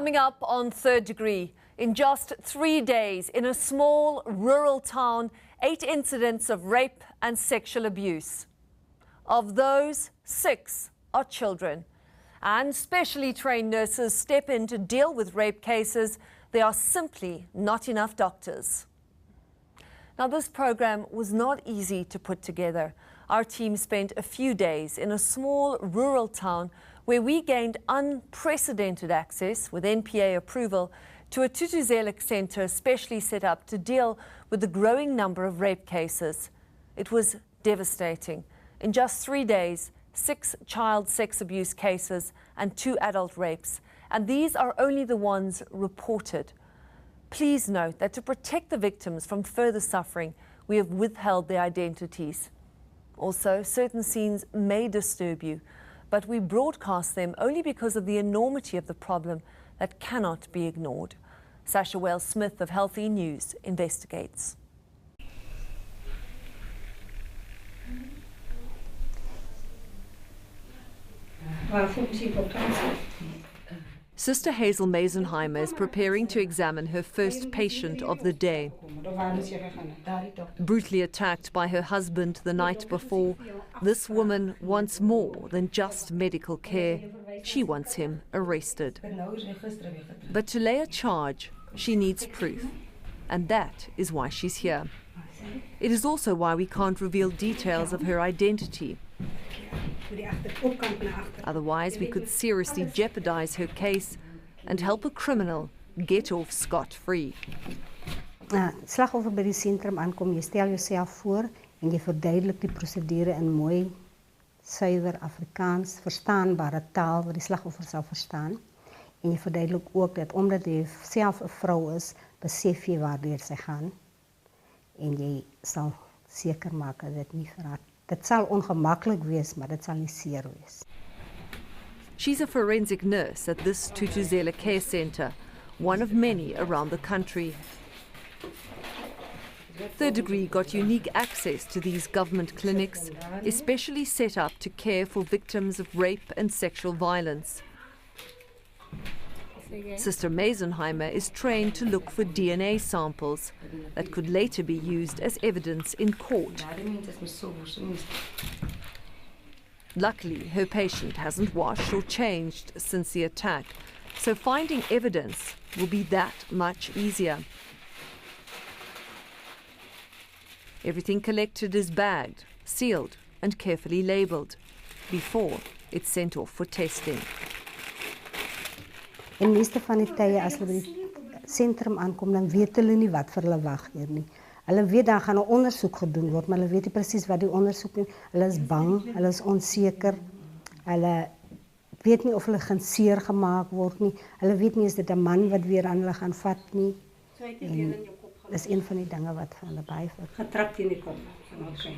Coming up on Third Degree, in just 3 days, in a small rural town, 8 incidents of rape and sexual abuse. Of those, 6 are children. And specially trained nurses step in to deal with rape cases. There are simply not enough doctors. Now, this program was not easy to put together. Our team spent a few days in a small rural town where we gained unprecedented access with NPA approval to a Thuthuzela Centre specially set up to deal with the growing number of rape cases. It was devastating. In just 3 days, 6 child sex abuse cases and 2 adult rapes. And these are only the ones reported. Please note that to protect the victims from further suffering, we have withheld their identities. Also, certain scenes may disturb you, but we broadcast them only because of the enormity of the problem that cannot be ignored. Sasha Wells-Smith of Health News investigates. Sister Hazel Mazenheimer is preparing to examine her first patient of the day. Brutally attacked by her husband the night before, this woman wants more than just medical care. She wants him arrested. But to lay a charge, she needs proof. And that is why she's here. It is also why we can't reveal details of her identity. Otherwise, we could seriously jeopardize her case and help a criminal get off scot-free. Slagoffer by die sentrum aankom, jy stel jouself voor en jy verduidelik die prosedure in mooi, suiwer Afrikaans, verstaanbare taal wat die slagoffer sal verstaan. En jy verduidelik ook dat omdat jy self 'n vrou is, besef jy waardeur sy gaan. En jy sal seker maak dat dit nie vir haar. Dit sal ongemaklik wees, maar dit sal nie seer wees. She's a forensic nurse at this Thuthuzela Care Centre, one of many around the country. Third Degree got unique access to these government clinics, especially set up to care for victims of rape and sexual violence. Sister Mazenheimer is trained to look for DNA samples that could later be used as evidence in court. Luckily, her patient hasn't washed or changed since the attack, so finding evidence will be that much easier. Everything collected is bagged, sealed and carefully labelled before it's sent off for testing. En meeste van die tye as hulle by die sentrum aankom, dan weet hulle nie wat vir hulle wag hier nie. Hulle weet dan gaan 'n ondersoek gedoen word, maar hulle weet nie presies wat die ondersoek is. Hulle is bang, hulle is onseker. Hulle weet nie of hulle gaan seer gemaak word nie. Hulle weet nie is dit 'n man wat weer aan hulle gaan vat nie. Dis een van die dinge wat vir hulle byvoeg. Getrap in die kop. Okay.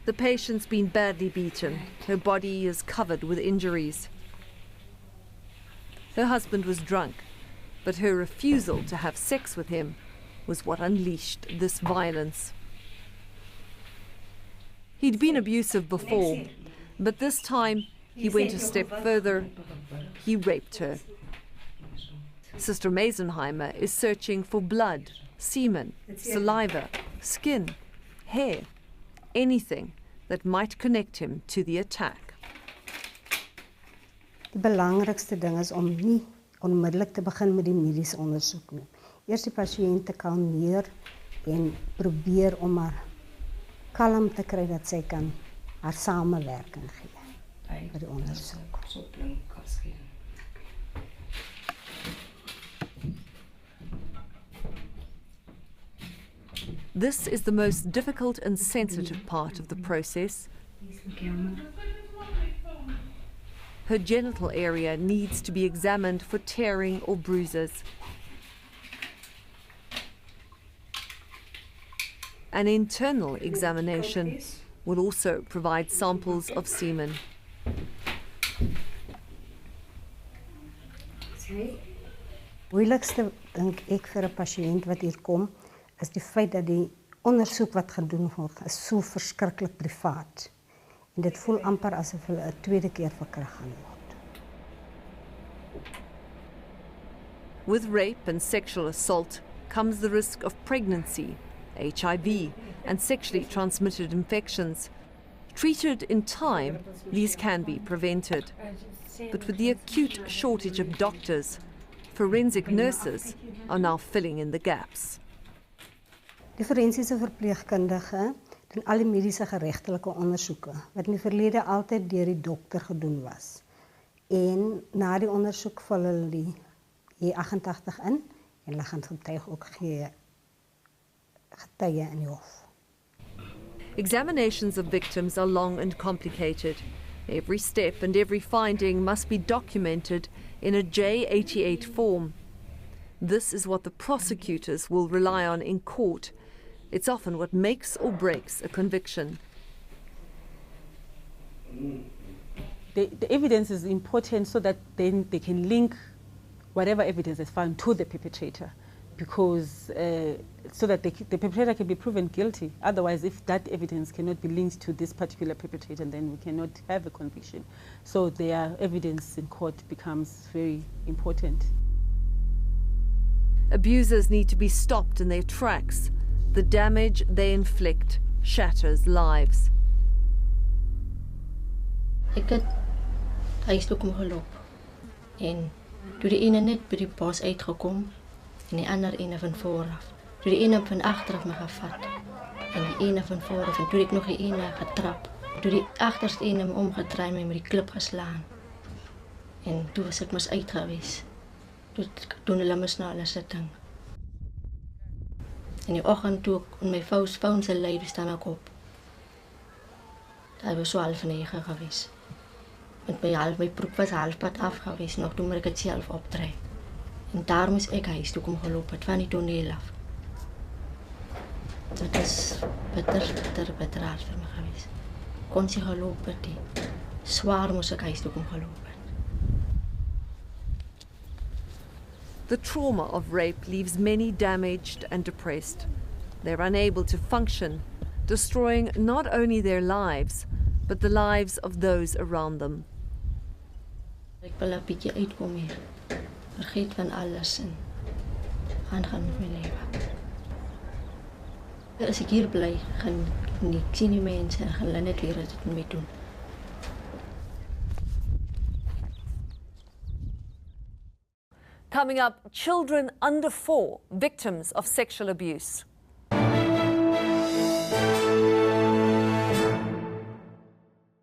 The patient's been badly beaten. Her body is covered with injuries. Her husband was drunk, but her refusal to have sex with him was what unleashed this violence. He'd been abusive before, but this time he went a step further. He raped her. Sister Mazenheimer is searching for blood, semen, saliva, skin, hair, anything that might connect him to the attack. Die belangrikste ding is om nie onmiddellik te begin met die mediese ondersoek nie. Eers die pasiënt te kalmeer en probeer om haar kalm te kry dat sy kan haar samewerking gee by die ondersoek. This is the most difficult and sensitive part of the process. Her genital area needs to be examined for tearing or bruises. An internal examination will also provide samples of semen. Moeilikste dink ek vir 'n pasiënt wat hier kom, is die feit dat die ondersoek wat gedoen word is so verskriklik privaat. En dit voel amper asof hulle 'n tweede keer verkragt gaan word. With rape and sexual assault comes the risk of pregnancy, HIV, and sexually transmitted infections. Treated in time, these can be prevented. But with the acute shortage of doctors, forensic nurses are now filling in the gaps. Die forensiese verpleegkundige doen al die mediese geregtelike ondersoeke wat in die verlede altyd deur die dokter gedoen was. En na die ondersoek vul hulle die E88 in en hulle gaan getuig ook gee getuie in die hof. Examinations of victims are long and complicated. Every step and every finding must be documented in a J88 form. This is what the prosecutors will rely on in court. It's often what makes or breaks a conviction. The evidence is important so that then they can link whatever evidence is found to the perpetrator, because so that the perpetrator can be proven guilty. Otherwise, if that evidence cannot be linked to this particular perpetrator, then we cannot have a conviction. So their evidence in court becomes very important. Abusers need to be stopped in their tracks. The damage they inflict shatters lives. Ek het huis toe kom geloop en toe die ene net by die bos uitgekom en die ander ene van vooraf. Toe die ene van agteraf my gevat en die ene van vooraf en toe ek nog die ene getrap. Toe die agterste ene my omgedraai my met die klip geslaan. En toe was ek mos uit gewees. Toe doen hulle mos na hulle sitting. In die oggend toe ek in my phone se lyf staan ek op. Daar was so 8:30 gewees. Met my broek was halfpad af gewees, nog toe moet ek dit self opdry. En daar moes ek huis toe kom geloop het van die toneel af. Dit is bitter hard vir my gewees. Kon sy geloop het, swaar moes ek huis toe kom geloop het. The trauma of rape leaves many damaged and depressed. They're unable to function, destroying not only their lives, but the lives of those around them. Ek wil 'n bietjie uitkom hier. Vergeet van alles en aangaan met my lewe. As ek hier bly, gaan ek sien die mense en gaan hulle net weer dit met my doen. Coming up, children under 4, victims of sexual abuse.